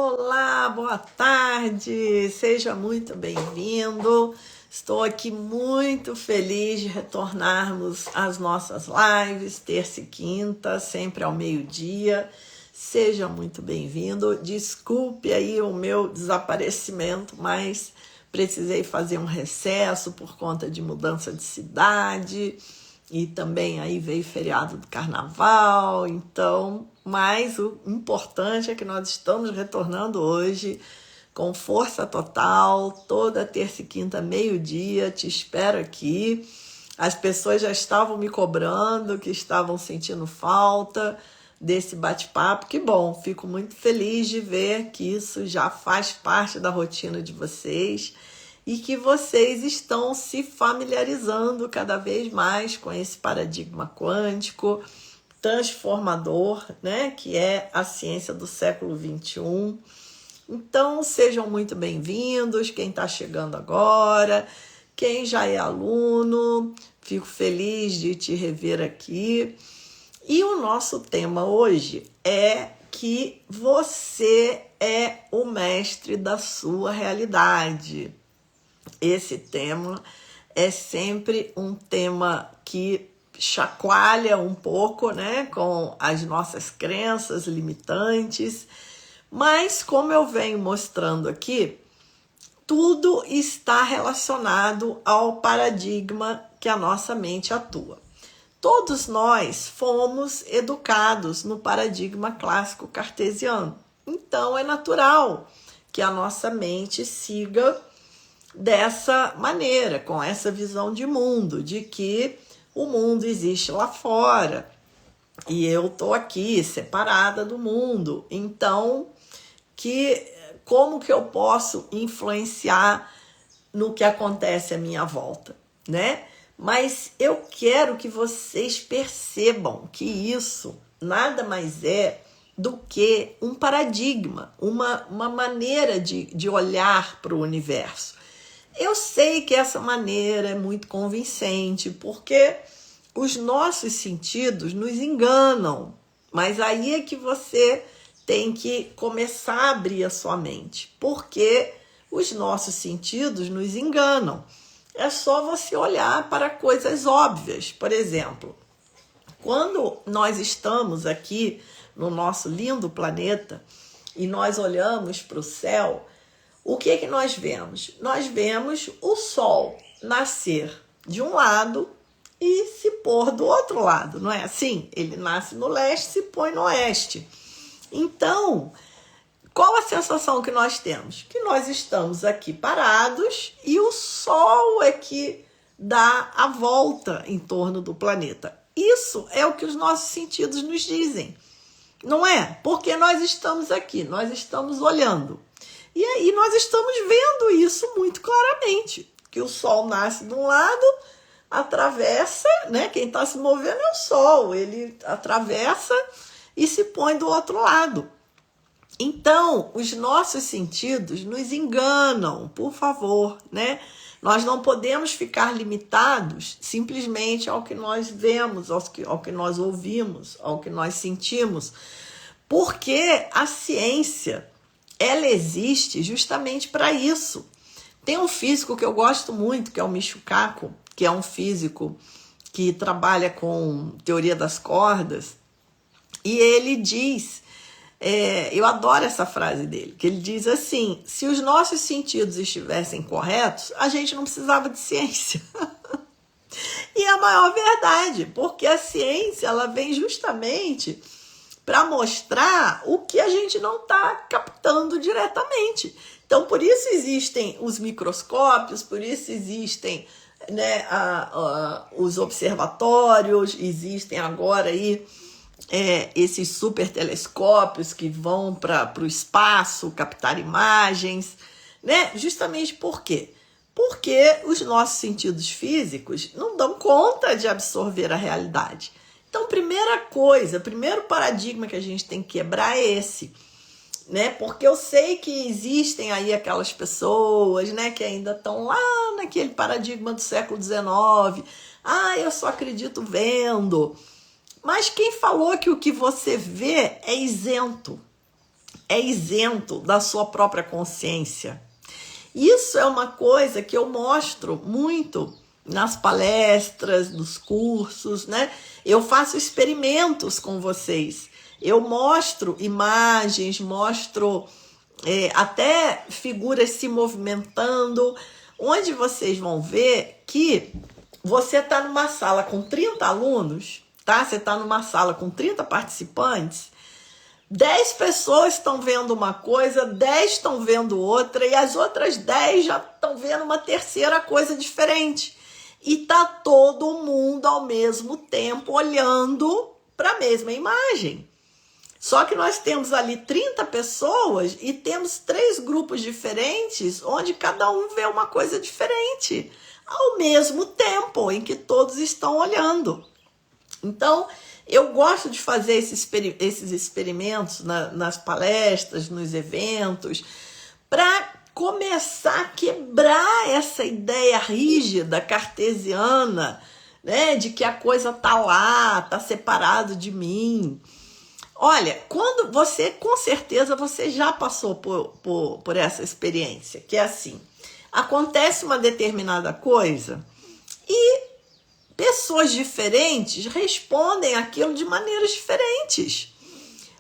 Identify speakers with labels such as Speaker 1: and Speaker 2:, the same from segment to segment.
Speaker 1: Olá, boa tarde, seja muito bem-vindo. Estou aqui muito feliz de retornarmos às nossas lives, terça e quinta, sempre ao meio-dia. Seja muito bem-vindo. Desculpe aí o meu desaparecimento, mas precisei fazer um recesso por conta de mudança de cidade. E também aí veio feriado do carnaval, então, mas o importante é que nós estamos retornando hoje com força total, toda terça e quinta, meio-dia, te espero aqui. As pessoas já estavam me cobrando, que estavam sentindo falta desse bate-papo, que bom, fico muito feliz de ver que isso já faz parte da rotina de vocês e que vocês estão se familiarizando cada vez mais com esse paradigma quântico transformador, né, que é a ciência do século XXI. Então, sejam muito bem-vindos, quem está chegando agora, quem já é aluno, fico feliz de te rever aqui. E o nosso tema hoje é que você é o mestre da sua realidade. Esse tema é sempre um tema que chacoalha um pouco, né, com as nossas crenças limitantes, mas como eu venho mostrando aqui, tudo está relacionado ao paradigma que a nossa mente atua. Todos nós fomos educados no paradigma clássico cartesiano, então é natural que a nossa mente siga dessa maneira, com essa visão de mundo, de que o mundo existe lá fora e eu estou aqui separada do mundo. Então, como que eu posso influenciar no que acontece à minha volta, né? Mas eu quero que vocês percebam que isso nada mais é do que um paradigma, uma maneira de olhar para o universo. Eu sei que essa maneira é muito convincente, porque os nossos sentidos nos enganam, mas aí é que você tem que começar a abrir a sua mente, porque os nossos sentidos nos enganam. É só você olhar para coisas óbvias. Por exemplo, quando nós estamos aqui no nosso lindo planeta e nós olhamos para o céu, o que é que nós vemos? Nós vemos o sol nascer de um lado e se pôr do outro lado, não é assim? Ele nasce no leste e se põe no oeste. Então, qual a sensação que nós temos? Que nós estamos aqui parados e o sol é que dá a volta em torno do planeta. Isso é o que os nossos sentidos nos dizem, não é? Porque nós estamos aqui, nós estamos olhando. E aí nós estamos vendo isso muito claramente, que o sol nasce de um lado, atravessa, né? Quem está se movendo é o sol, ele atravessa e se põe do outro lado. Então, os nossos sentidos nos enganam, por favor, né? Nós não podemos ficar limitados simplesmente ao que nós vemos, ao que nós ouvimos, ao que nós sentimos, porque a ciência, ela existe justamente para isso. Tem um físico que eu gosto muito, que é o Michio Kaku, que é um físico que trabalha com teoria das cordas, e ele diz, eu adoro essa frase dele, que ele diz assim: se os nossos sentidos estivessem corretos, a gente não precisava de ciência. E é a maior verdade, porque a ciência ela vem justamente para mostrar o que a gente não está captando diretamente. Então, por isso existem os microscópios, por isso existem, né, os observatórios, existem agora aí esses super telescópios que vão para o espaço captar imagens, né? Justamente por quê? Porque os nossos sentidos físicos não dão conta de absorver a realidade. Então, primeira coisa, primeiro paradigma que a gente tem que quebrar é esse, né? Porque eu sei que existem aí aquelas pessoas, né, que ainda estão lá naquele paradigma do século XIX. Eu só acredito vendo. Mas quem falou que o que você vê é isento? é isento da sua própria consciência. Isso é uma coisa que eu mostro muito nas palestras, nos cursos, né? Eu faço experimentos com vocês. Eu mostro imagens, mostro até figuras se movimentando, onde vocês vão ver que você está numa sala com 30 alunos, tá? Você está numa sala com 30 participantes, 10 pessoas estão vendo uma coisa, 10 estão vendo outra, e as outras 10 já estão vendo uma terceira coisa diferente. E tá todo mundo ao mesmo tempo olhando para a mesma imagem. Só que nós temos ali 30 pessoas e temos 3 grupos diferentes, onde cada um vê uma coisa diferente, ao mesmo tempo em que todos estão olhando. Então, eu gosto de fazer esses experimentos nas palestras, nos eventos, para começar a quebrar essa ideia rígida, cartesiana, né, de que a coisa tá lá, tá separado de mim. Olha, quando você, com certeza, você já passou por essa experiência, que é assim, acontece uma determinada coisa e pessoas diferentes respondem aquilo de maneiras diferentes,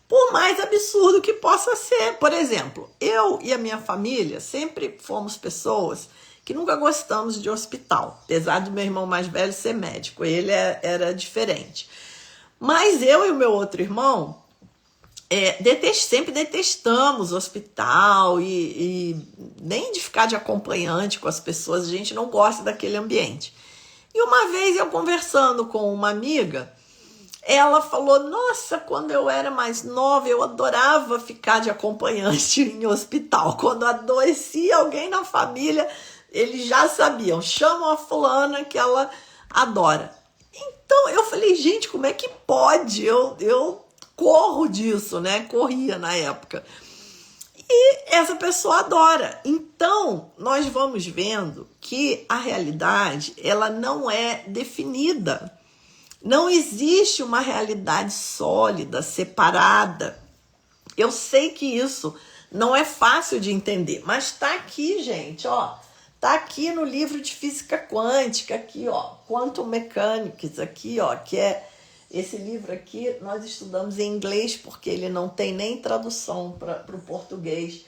Speaker 1: por mais absurdo que possa ser. Por exemplo, eu e a minha família sempre fomos pessoas que nunca gostamos de hospital, apesar do meu irmão mais velho ser médico, ele era diferente. Mas eu e o meu outro irmão sempre detestamos hospital e nem de ficar de acompanhante com as pessoas, a gente não gosta daquele ambiente. E uma vez eu conversando com uma amiga, ela falou, nossa, quando eu era mais nova, eu adorava ficar de acompanhante em hospital. Quando adoecia alguém na família, eles já sabiam, chamam a fulana que ela adora. Então eu falei, gente, como é que pode? Eu corro disso, né? Corria na época. E essa pessoa adora. Então, nós vamos vendo que a realidade, ela não é definida. Não existe uma realidade sólida, separada. Eu sei que isso não é fácil de entender, mas está aqui, gente, ó. Está aqui no livro de física quântica, aqui, ó, Quantum Mechanics, aqui, ó, que é esse livro aqui, nós estudamos em inglês, porque ele não tem nem tradução para o português.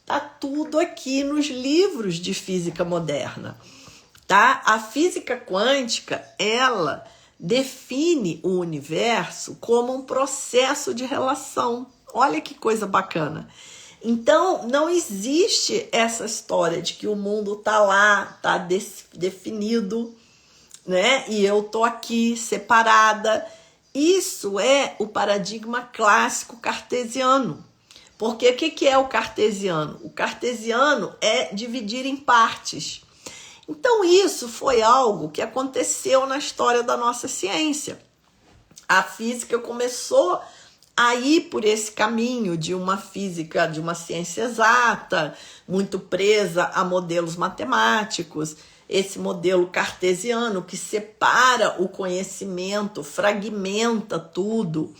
Speaker 1: Tá tudo aqui nos livros de física moderna, tá? A física quântica, ela define o universo como um processo de relação. Olha que coisa bacana. Então, não existe essa história de que o mundo tá lá, tá definido, né? E eu tô aqui separada. Isso é o paradigma clássico cartesiano. Porque o que é o cartesiano? O cartesiano é dividir em partes. Então isso foi algo que aconteceu na história da nossa ciência. A física começou a ir por esse caminho de uma física, de uma ciência exata, muito presa a modelos matemáticos, esse modelo cartesiano que separa o conhecimento, fragmenta tudo.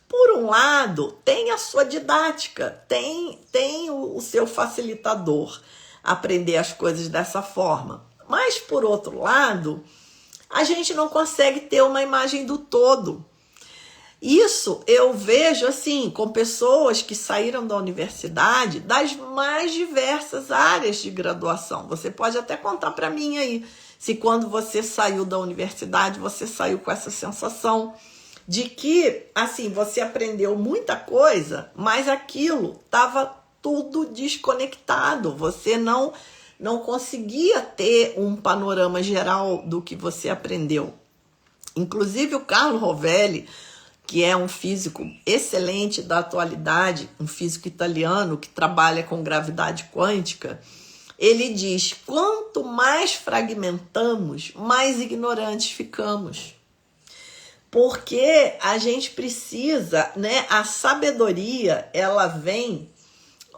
Speaker 1: Por um lado, tem a sua didática, tem o seu facilitador aprender as coisas dessa forma. Mas, por outro lado, a gente não consegue ter uma imagem do todo. Isso eu vejo assim, com pessoas que saíram da universidade das mais diversas áreas de graduação. Você pode até contar para mim aí, se quando você saiu da universidade, você saiu com essa sensação de que, assim, você aprendeu muita coisa, mas aquilo estava tudo desconectado. Você não conseguia ter um panorama geral do que você aprendeu. Inclusive o Carlo Rovelli, que é um físico excelente da atualidade, um físico italiano que trabalha com gravidade quântica, ele diz, quanto mais fragmentamos, mais ignorantes ficamos. Porque a gente precisa, né? A sabedoria, ela vem,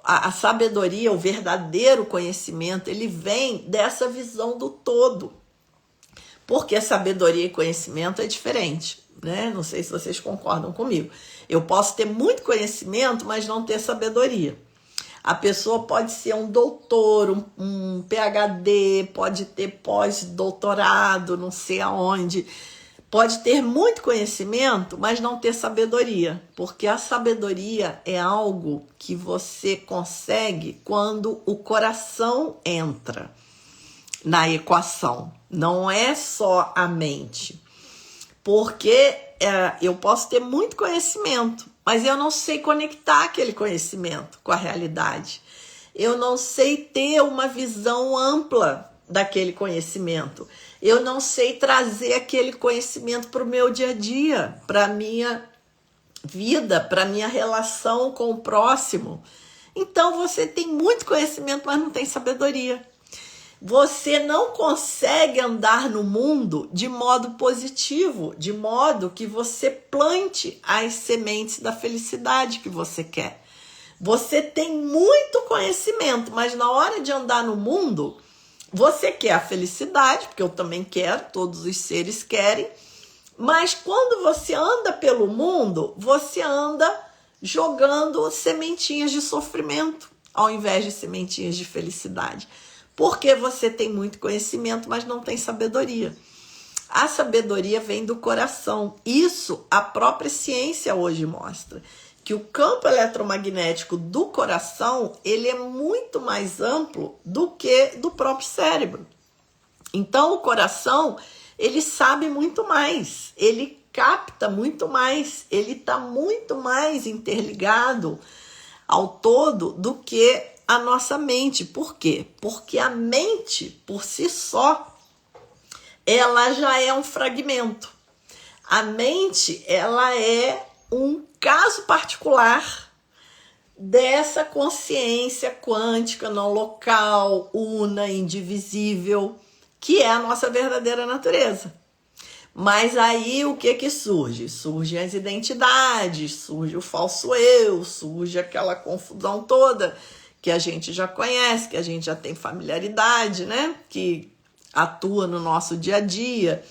Speaker 1: a sabedoria, o verdadeiro conhecimento, ele vem dessa visão do todo. Porque sabedoria e conhecimento é diferente. né? Não sei se vocês concordam comigo. Eu posso ter muito conhecimento, mas não ter sabedoria. A pessoa pode ser um doutor, um PhD, pode ter pós-doutorado, não sei aonde. Pode ter muito conhecimento, mas não ter sabedoria. Porque a sabedoria é algo que você consegue quando o coração entra na equação. Não é só a mente. Porque eu posso ter muito conhecimento, mas eu não sei conectar aquele conhecimento com a realidade. Eu não sei ter uma visão ampla daquele conhecimento. Eu não sei trazer aquele conhecimento para o meu dia a dia, para a minha vida, para a minha relação com o próximo. Então você tem muito conhecimento, mas não tem sabedoria. Você não consegue andar no mundo de modo positivo, de modo que você plante as sementes da felicidade que você quer. Você tem muito conhecimento, mas na hora de andar no mundo, você quer a felicidade, porque eu também quero, todos os seres querem, mas quando você anda pelo mundo, você anda jogando sementinhas de sofrimento, ao invés de sementinhas de felicidade. Porque você tem muito conhecimento, mas não tem sabedoria. A sabedoria vem do coração. Isso a própria ciência hoje mostra. Que o campo eletromagnético do coração, ele é muito mais amplo do que do próprio cérebro. Então, o coração, ele sabe muito mais. Ele capta muito mais. Ele está muito mais interligado ao todo do que a nossa mente. Por quê? Porque a mente, por si só, ela já é um fragmento. A mente, ela é um caso particular dessa consciência quântica não local, una, indivisível, que é a nossa verdadeira natureza. Mas aí o que surge? Surgem as identidades, surge o falso eu, surge aquela confusão toda que a gente já conhece, que a gente já tem familiaridade, né? Que atua no nosso dia a dia.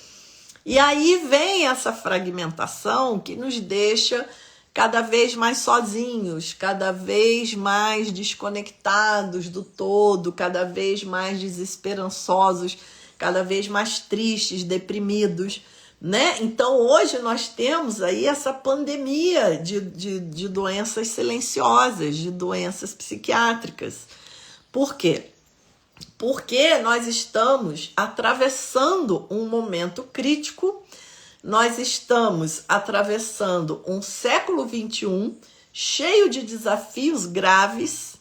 Speaker 1: E aí vem essa fragmentação que nos deixa cada vez mais sozinhos, cada vez mais desconectados do todo, cada vez mais desesperançosos, cada vez mais tristes, deprimidos, né? Então hoje nós temos aí essa pandemia de doenças silenciosas, de doenças psiquiátricas. Por quê? Porque nós estamos atravessando um momento crítico, nós estamos atravessando um século XXI cheio de desafios graves,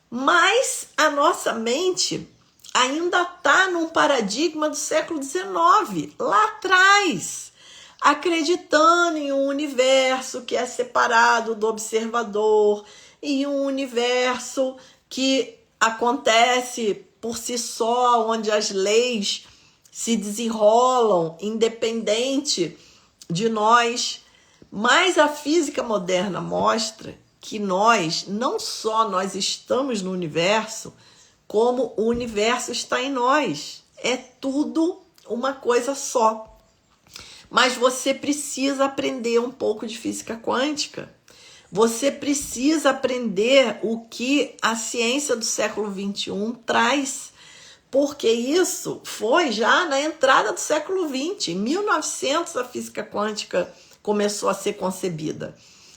Speaker 1: mas a nossa mente ainda está num paradigma do século XIX, lá atrás, acreditando em um universo que é separado do observador, em um universo que acontece por si só, onde as leis se desenrolam independente de nós. Mas a física moderna mostra que nós, não só nós estamos no universo, como o universo está em nós. É tudo uma coisa só. Mas você precisa aprender um pouco de física quântica. Você precisa aprender o que a ciência do século XXI traz. Porque isso foi já na entrada do século XX. Em 1900 a física quântica começou a ser concebida.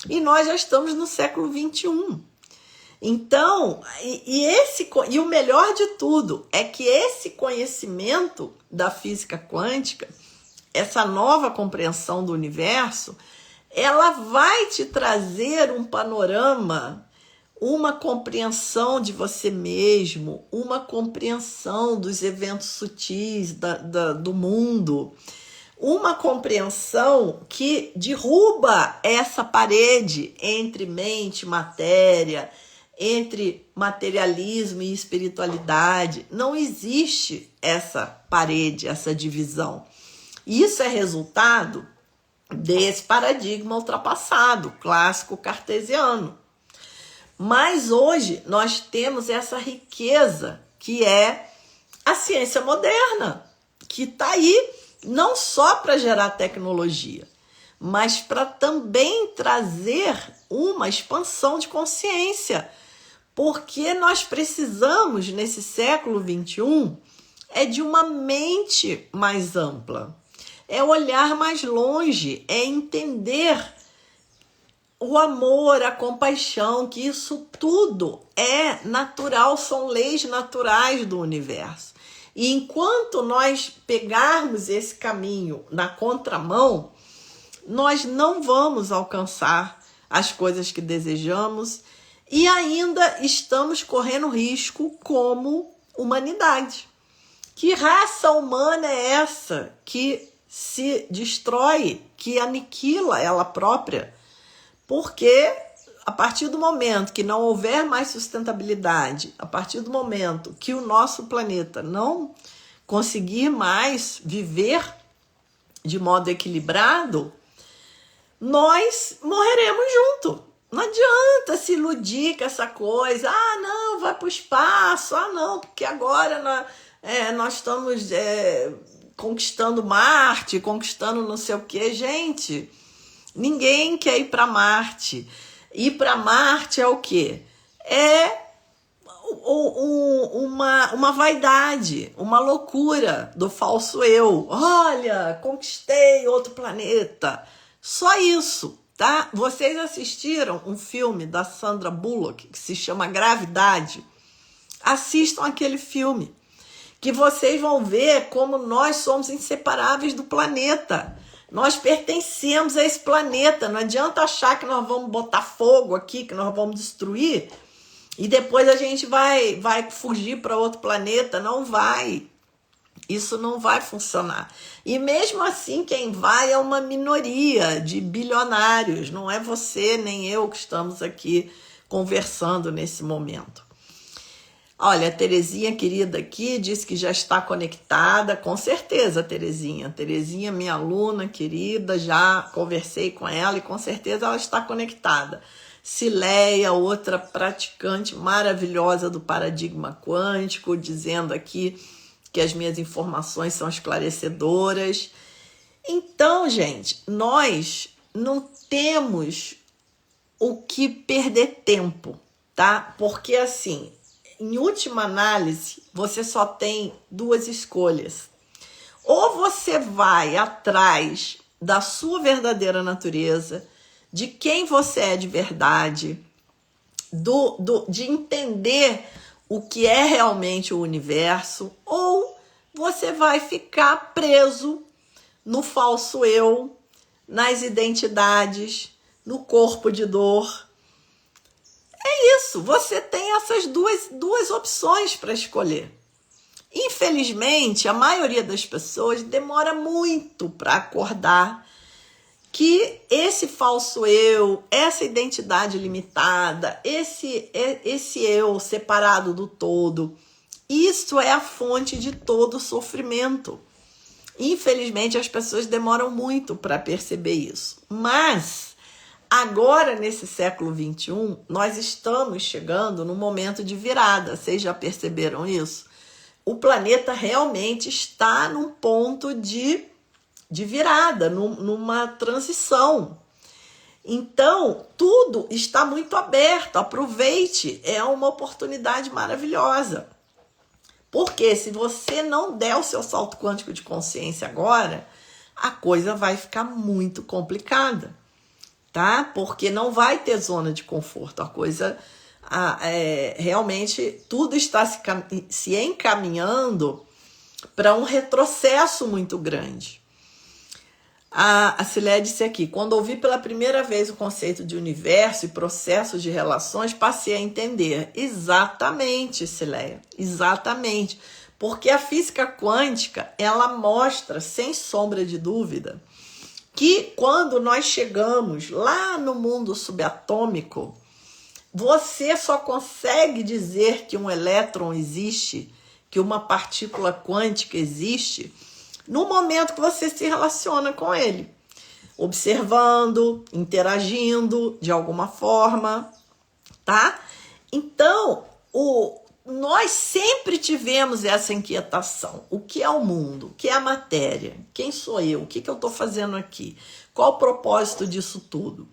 Speaker 1: E nós já estamos no século XXI. Então, e o melhor de tudo é que esse conhecimento da física quântica, essa nova compreensão do universo, ela vai te trazer um panorama, uma compreensão de você mesmo, uma compreensão dos eventos sutis do mundo, uma compreensão que derruba essa parede entre mente e matéria, entre materialismo e espiritualidade. Não existe essa parede, essa divisão. Isso é resultado desse paradigma ultrapassado, clássico cartesiano. Mas hoje nós temos essa riqueza que é a ciência moderna, que está aí não só para gerar tecnologia, mas para também trazer uma expansão de consciência. Porque nós precisamos, nesse século XXI, de uma mente mais ampla. É olhar mais longe, é entender o amor, a compaixão, que isso tudo é natural, são leis naturais do universo. E enquanto nós pegarmos esse caminho na contramão, nós não vamos alcançar as coisas que desejamos e ainda estamos correndo risco como humanidade. Que raça humana é essa que se destrói, que aniquila ela própria? Porque a partir do momento que não houver mais sustentabilidade, a partir do momento que o nosso planeta não conseguir mais viver de modo equilibrado, nós morreremos junto. Não adianta se iludir com essa coisa. Ah, não, vai para o espaço. Ah, não, porque agora nós estamos conquistando Marte, conquistando não sei o quê. Gente, ninguém quer ir para Marte. Ir para Marte é o quê? É uma vaidade, uma loucura do falso eu. Olha, conquistei outro planeta. Só isso, tá? Vocês assistiram um filme da Sandra Bullock que se chama Gravidade? Assistam aquele filme, que vocês vão ver como nós somos inseparáveis do planeta. Nós pertencemos a esse planeta. Não adianta achar que nós vamos botar fogo aqui, que nós vamos destruir, e depois a gente vai fugir para outro planeta. Não vai. Isso não vai funcionar. E mesmo assim, quem vai é uma minoria de bilionários. Não é você nem eu que estamos aqui conversando nesse momento. Olha, a Terezinha querida aqui disse que já está conectada. Com certeza, Terezinha. Terezinha, minha aluna querida, já conversei com ela e com certeza ela está conectada. Cileia, outra praticante maravilhosa do paradigma quântico, dizendo aqui que as minhas informações são esclarecedoras. Então, gente, nós não temos o que perder tempo, tá? Porque, assim, em última análise, você só tem duas escolhas. Ou você vai atrás da sua verdadeira natureza, de quem você é de verdade, de entender o que é realmente o universo, ou você vai ficar preso no falso eu, nas identidades, no corpo de dor. É isso, você tem essas duas opções para escolher. Infelizmente, a maioria das pessoas demora muito para acordar que esse falso eu, essa identidade limitada, esse eu separado do todo, isso é a fonte de todo sofrimento. Infelizmente, as pessoas demoram muito para perceber isso. Mas, agora, nesse século XXI, nós estamos chegando num momento de virada. Vocês já perceberam isso? O planeta realmente está num ponto de virada, numa transição. Então, tudo está muito aberto. Aproveite, é uma oportunidade maravilhosa. Porque se você não der o seu salto quântico de consciência agora, a coisa vai ficar muito complicada, tá? Porque não vai ter zona de conforto. A coisa, realmente, tudo está se encaminhando para um retrocesso muito grande. A Cileia disse aqui, quando ouvi pela primeira vez o conceito de universo e processos de relações, passei a entender. Exatamente, Cileia, exatamente. Porque a física quântica, ela mostra, sem sombra de dúvida, que quando nós chegamos lá no mundo subatômico, você só consegue dizer que um elétron existe, que uma partícula quântica existe, no momento que você se relaciona com ele, observando, interagindo de alguma forma, tá? Então, nós sempre tivemos essa inquietação. O que é o mundo? O que é a matéria? Quem sou eu? O que eu estou fazendo aqui? Qual o propósito disso tudo?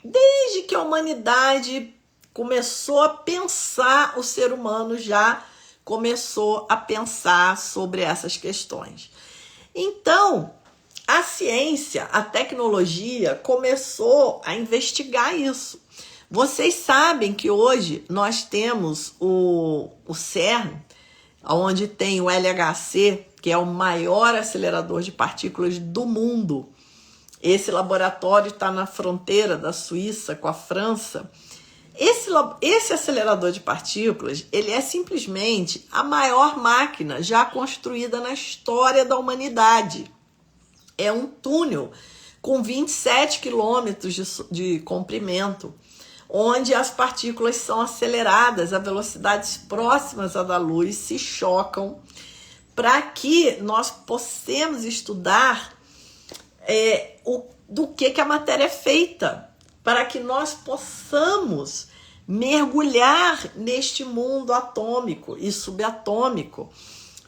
Speaker 1: Desde que a humanidade começou a pensar, o ser humano já começou a pensar sobre essas questões. Então, a ciência, a tecnologia começou a investigar isso. Vocês sabem que hoje nós temos o CERN, onde tem o LHC, que é o maior acelerador de partículas do mundo. Esse laboratório está na fronteira da Suíça com a França. Esse acelerador de partículas, ele é simplesmente a maior máquina já construída na história da humanidade. É um túnel com 27 quilômetros de comprimento, onde as partículas são aceleradas a velocidades próximas à da luz, se chocam, para que nós possamos estudar do que a matéria é feita, para que nós possamos mergulhar neste mundo atômico e subatômico,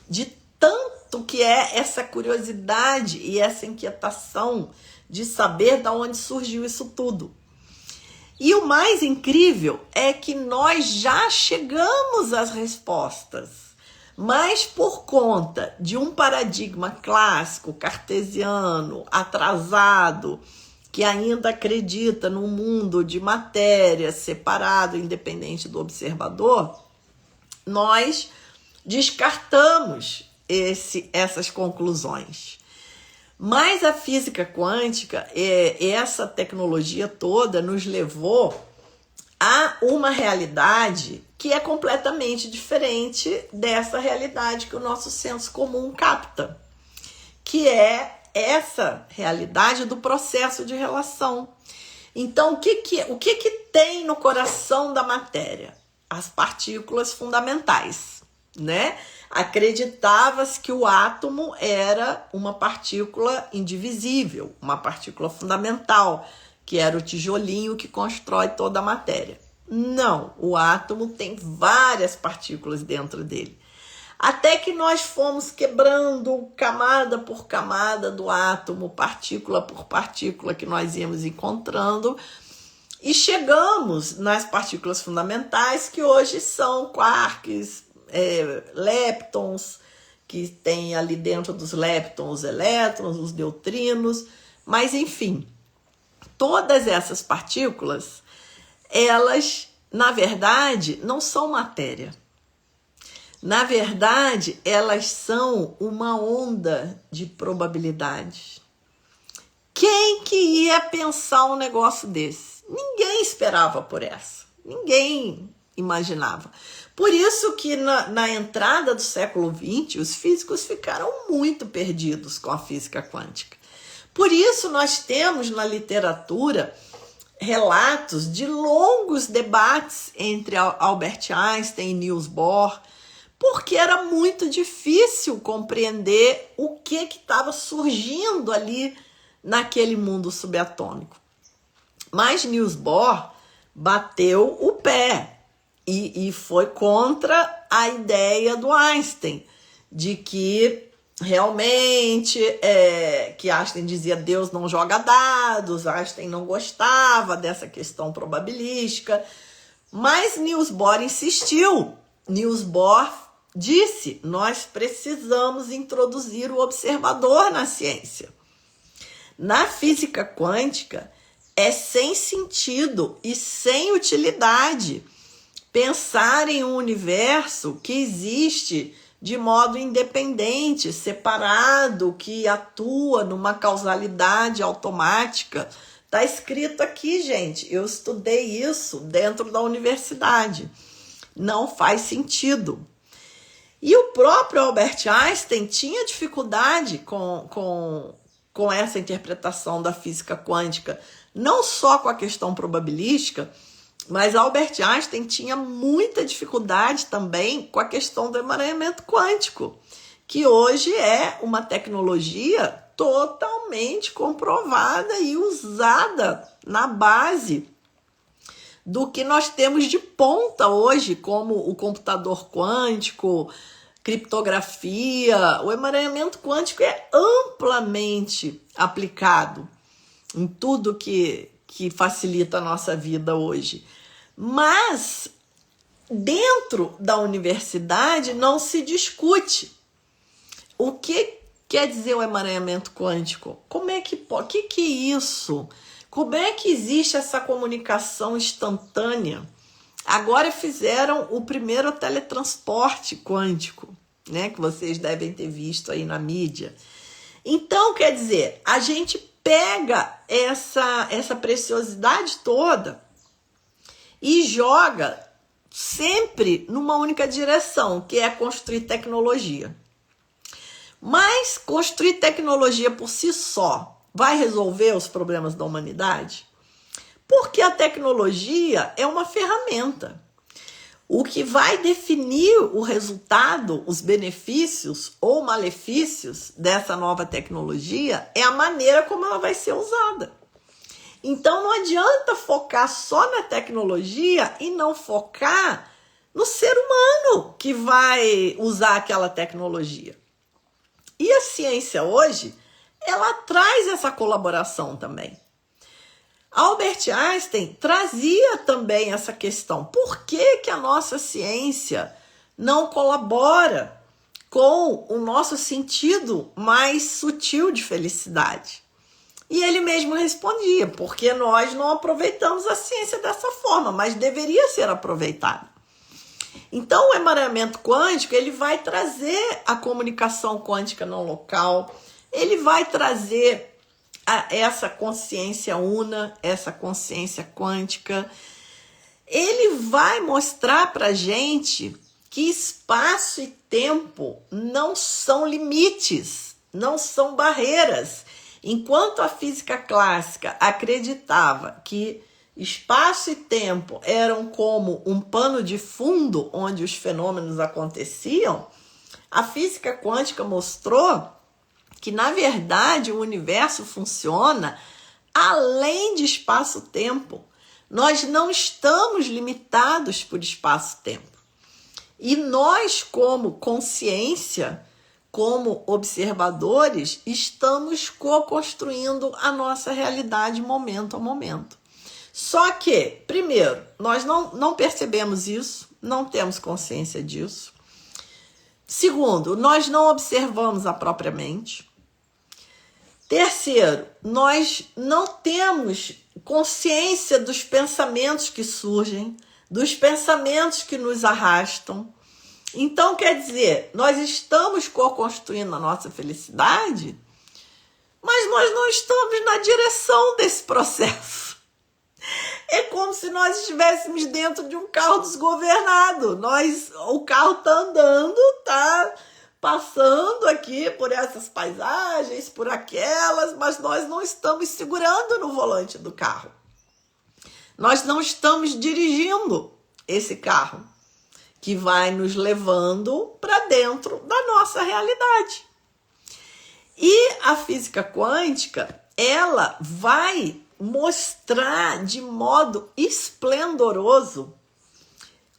Speaker 1: de tanto que é essa curiosidade e essa inquietação de saber de onde surgiu isso tudo. E o mais incrível é que nós já chegamos às respostas, mas por conta de um paradigma clássico, cartesiano, atrasado, que ainda acredita num mundo de matéria separado, independente do observador, nós descartamos essas conclusões. Mas a física quântica, essa tecnologia toda, nos levou a uma realidade que é completamente diferente dessa realidade que o nosso senso comum capta, que é essa realidade do processo de relação. Então, o que tem no coração da matéria? As partículas fundamentais, né? Acreditava-se que o átomo era uma partícula indivisível, uma partícula fundamental, que era o tijolinho que constrói toda a matéria. Não, o átomo tem várias partículas dentro dele. Até que nós fomos quebrando camada por camada do átomo, partícula por partícula que nós íamos encontrando, e chegamos nas partículas fundamentais, que hoje são quarks, leptons, que tem ali dentro dos leptons os elétrons, os neutrinos, mas enfim, todas essas partículas, elas, na verdade, não são matéria. Na verdade, elas são uma onda de probabilidades. Quem que ia pensar um negócio desse? Ninguém esperava por essa. Ninguém imaginava. Por isso que na entrada do século XX, os físicos ficaram muito perdidos com a física quântica. Por isso nós temos na literatura relatos de longos debates entre Albert Einstein e Niels Bohr, porque era muito difícil compreender o que estava surgindo ali naquele mundo subatômico. Mas Niels Bohr bateu o pé e foi contra a ideia do Einstein, de que realmente, que Einstein dizia Deus não joga dados, Einstein não gostava dessa questão probabilística, mas Niels Bohr insistiu. Niels Bohr disse, nós precisamos introduzir o observador na ciência. Na física quântica, é sem sentido e sem utilidade pensar em um universo que existe de modo independente, separado, que atua numa causalidade automática. Está escrito aqui, gente, eu estudei isso dentro da universidade. Não faz sentido. E o próprio Albert Einstein tinha dificuldade com essa interpretação da física quântica, não só com a questão probabilística, mas Albert Einstein tinha muita dificuldade também com a questão do emaranhamento quântico, que hoje é uma tecnologia totalmente comprovada e usada na base do que nós temos de ponta hoje, como o computador quântico, criptografia. O emaranhamento quântico é amplamente aplicado em tudo que facilita a nossa vida hoje. Mas dentro da universidade não se discute o que quer dizer o emaranhamento quântico. Como é que pode? O que é isso? Como é que existe essa comunicação instantânea? Agora fizeram o primeiro teletransporte quântico, né, que vocês devem ter visto aí na mídia. Então, quer dizer, a gente pega essa preciosidade toda e joga sempre numa única direção, que é construir tecnologia. Mas construir tecnologia por si só vai resolver os problemas da humanidade? Porque a tecnologia é uma ferramenta. O que vai definir o resultado, os benefícios ou malefícios dessa nova tecnologia é a maneira como ela vai ser usada. Então não adianta focar só na tecnologia e não focar no ser humano que vai usar aquela tecnologia. E a ciência hoje, ela traz essa colaboração também. Albert Einstein trazia também essa questão. Por que a nossa ciência não colabora com o nosso sentido mais sutil de felicidade? E ele mesmo respondia, porque nós não aproveitamos a ciência dessa forma, mas deveria ser aproveitado. Então, o emaranhamento quântico, ele vai trazer a comunicação quântica não local, ele vai trazer essa consciência una, essa consciência quântica. Ele vai mostrar para a gente que espaço e tempo não são limites, não são barreiras. Enquanto a física clássica acreditava que espaço e tempo eram como um pano de fundo onde os fenômenos aconteciam, a física quântica mostrou que, na verdade, o universo funciona além de espaço-tempo. Nós não estamos limitados por espaço-tempo. E nós, como consciência, como observadores, estamos co-construindo a nossa realidade momento a momento. Só que, primeiro, nós não percebemos isso, não temos consciência disso. Segundo, nós não observamos a própria mente. Terceiro, nós não temos consciência dos pensamentos que surgem, dos pensamentos que nos arrastam. Então, quer dizer, nós estamos co-construindo a nossa felicidade, mas nós não estamos na direção desse processo. É como se nós estivéssemos dentro de um carro desgovernado. O carro está andando, está passando aqui por essas paisagens, por aquelas, mas nós não estamos segurando no volante do carro. Nós não estamos dirigindo esse carro que vai nos levando para dentro da nossa realidade. E a física quântica, ela vai mostrar de modo esplendoroso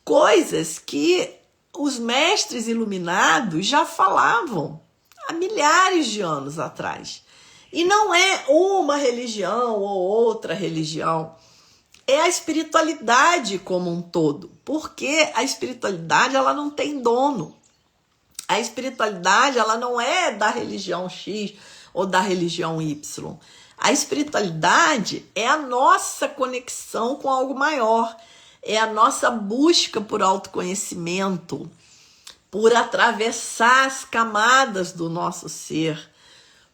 Speaker 1: coisas que os mestres iluminados já falavam há milhares de anos atrás. E não é uma religião ou outra religião, é a espiritualidade como um todo, porque a espiritualidade ela não tem dono. A espiritualidade ela não é da religião X ou da religião Y. A espiritualidade é a nossa conexão com algo maior, é a nossa busca por autoconhecimento, por atravessar as camadas do nosso ser,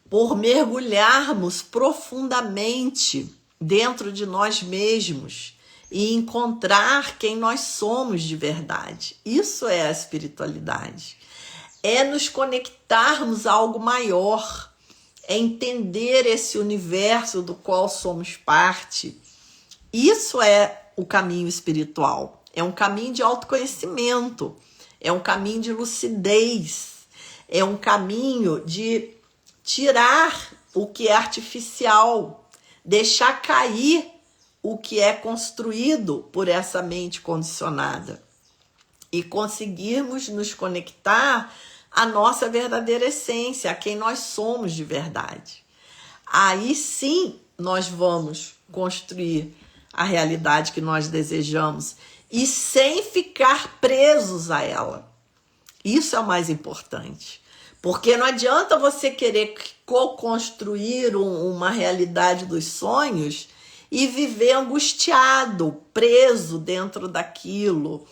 Speaker 1: por mergulharmos profundamente dentro de nós mesmos e encontrar quem nós somos de verdade. Isso é a espiritualidade. É nos conectarmos a algo maior, é entender esse universo do qual somos parte. Isso é o caminho espiritual. É um caminho de autoconhecimento, é um caminho de lucidez, é um caminho de tirar o que é artificial, deixar cair o que é construído por essa mente condicionada e conseguirmos nos conectar à nossa verdadeira essência, a quem nós somos de verdade. Aí sim nós vamos construir a realidade que nós desejamos e sem ficar presos a ela. Isso é o mais importante. Porque não adianta você querer co-construir uma realidade dos sonhos e viver angustiado, preso dentro daquilo,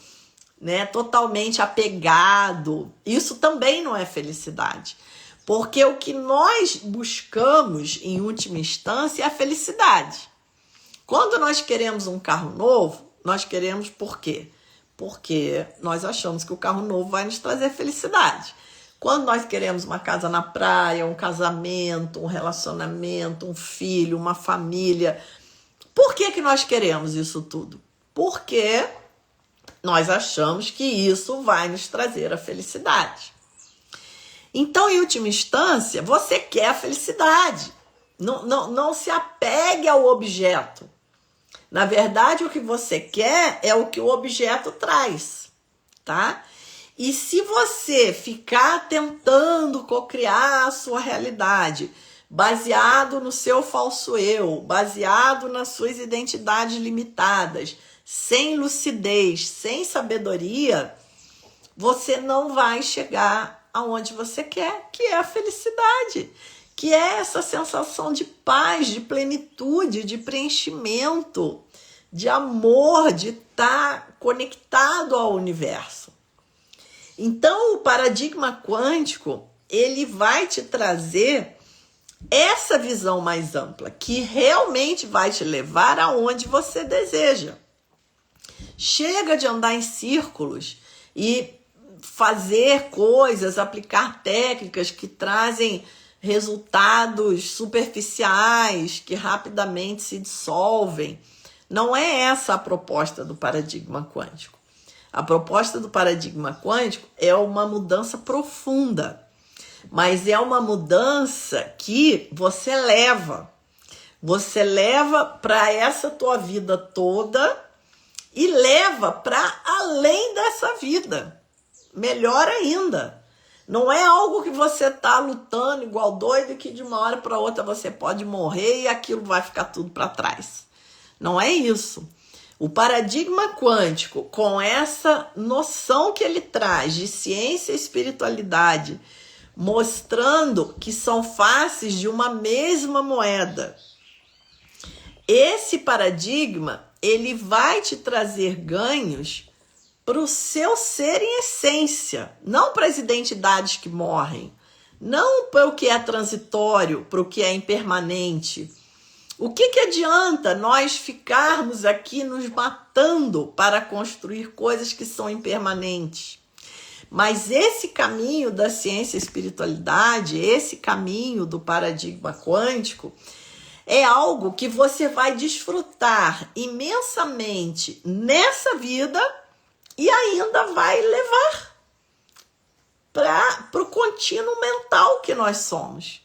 Speaker 1: né? Totalmente apegado. Isso também não é felicidade. Porque o que nós buscamos, em última instância, é a felicidade. Quando nós queremos um carro novo, nós queremos por quê? Porque nós achamos que o carro novo vai nos trazer felicidade. Quando nós queremos uma casa na praia, um casamento, um relacionamento, um filho, uma família, por que nós queremos isso tudo? Porque nós achamos que isso vai nos trazer a felicidade. Então, em última instância, você quer a felicidade. Não se apegue ao objeto. Na verdade, o que você quer é o que o objeto traz, tá? E se você ficar tentando cocriar a sua realidade, baseado no seu falso eu, baseado nas suas identidades limitadas, sem lucidez, sem sabedoria, você não vai chegar aonde você quer, que é a felicidade, que é essa sensação de paz, de plenitude, de preenchimento, de amor, de estar conectado ao universo. Então, o paradigma quântico, ele vai te trazer essa visão mais ampla, que realmente vai te levar aonde você deseja. Chega de andar em círculos e fazer coisas, aplicar técnicas que trazem resultados superficiais, que rapidamente se dissolvem. Não é essa a proposta do paradigma quântico. A proposta do paradigma quântico é uma mudança profunda, mas é uma mudança que você leva para essa tua vida toda e leva para além dessa vida. Melhor ainda, não é algo que você está lutando igual doido e que de uma hora para outra você pode morrer e aquilo vai ficar tudo para trás. Não é isso. O paradigma quântico, com essa noção que ele traz de ciência e espiritualidade, mostrando que são faces de uma mesma moeda, esse paradigma, ele vai te trazer ganhos para o seu ser em essência, não para as identidades que morrem, não para o que é transitório, para o que é impermanente. O que adianta nós ficarmos aqui nos matando para construir coisas que são impermanentes? Mas esse caminho da ciência e espiritualidade, esse caminho do paradigma quântico, é algo que você vai desfrutar imensamente nessa vida e ainda vai levar para o contínuo mental que nós somos,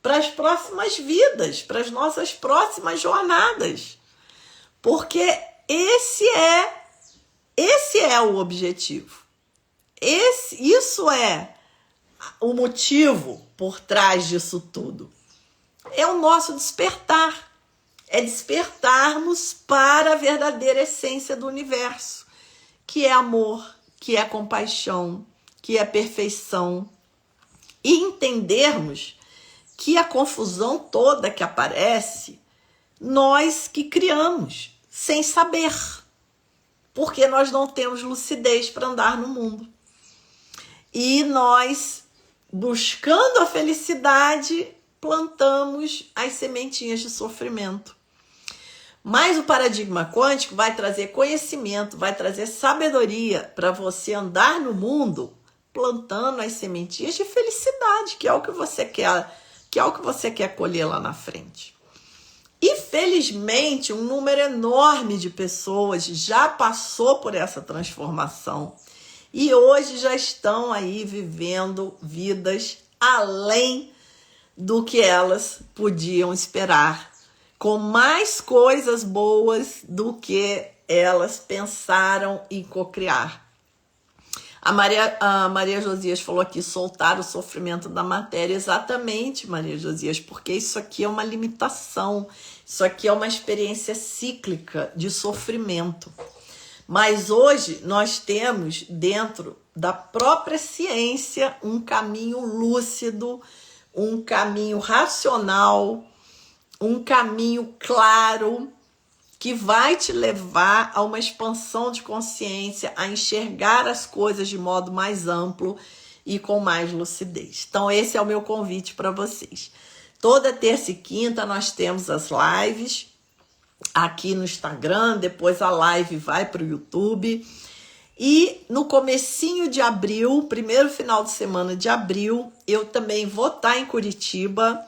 Speaker 1: para as próximas vidas, para as nossas próximas jornadas. Porque esse é o objetivo. Isso é o motivo por trás disso tudo. É o nosso despertar. É despertarmos para a verdadeira essência do universo, que é amor, que é compaixão, que é perfeição. E entendermos que a confusão toda que aparece, nós que criamos, sem saber, porque nós não temos lucidez para andar no mundo. E nós, buscando a felicidade, plantamos as sementinhas de sofrimento. Mas o paradigma quântico vai trazer conhecimento, vai trazer sabedoria para você andar no mundo plantando as sementinhas de felicidade, que é o que você quer colher lá na frente. E felizmente um número enorme de pessoas já passou por essa transformação e hoje já estão aí vivendo vidas além do que elas podiam esperar com mais coisas boas do que elas pensaram em cocriar. A Maria Josias falou aqui, soltar o sofrimento da matéria. Exatamente, Maria Josias, porque isso aqui é uma limitação, isso aqui é uma experiência cíclica de sofrimento. Mas hoje nós temos dentro da própria ciência um caminho lúcido, um caminho racional, um caminho claro, que vai te levar a uma expansão de consciência, a enxergar as coisas de modo mais amplo e com mais lucidez. Então esse é o meu convite para vocês. Toda terça e quinta nós temos as lives aqui no Instagram, depois a live vai para o YouTube. E no comecinho de abril, primeiro final de semana de abril, eu também vou estar em Curitiba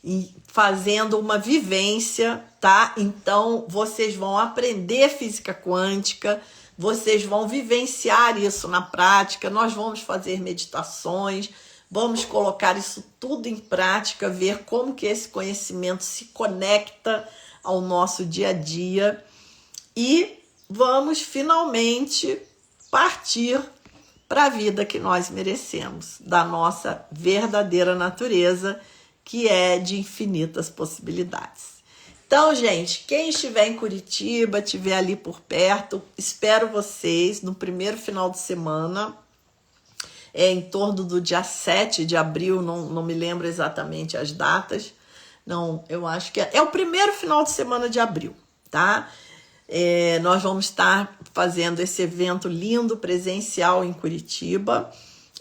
Speaker 1: e fazendo uma vivência, tá? Então, vocês vão aprender física quântica, vocês vão vivenciar isso na prática, nós vamos fazer meditações, vamos colocar isso tudo em prática, ver como que esse conhecimento se conecta ao nosso dia a dia e vamos finalmente partir para a vida que nós merecemos, da nossa verdadeira natureza, que é de infinitas possibilidades. Então, gente, quem estiver em Curitiba, estiver ali por perto, espero vocês no primeiro final de semana, em torno do dia 7 de abril, não me lembro exatamente as datas, não, eu acho que é o primeiro final de semana de abril, tá? Nós vamos estar fazendo esse evento lindo, presencial em Curitiba.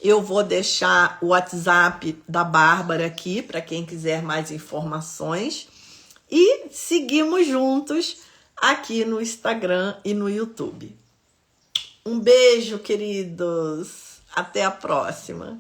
Speaker 1: Eu vou deixar o WhatsApp da Bárbara aqui para quem quiser mais informações. E seguimos juntos aqui no Instagram e no YouTube. Um beijo, queridos. Até a próxima.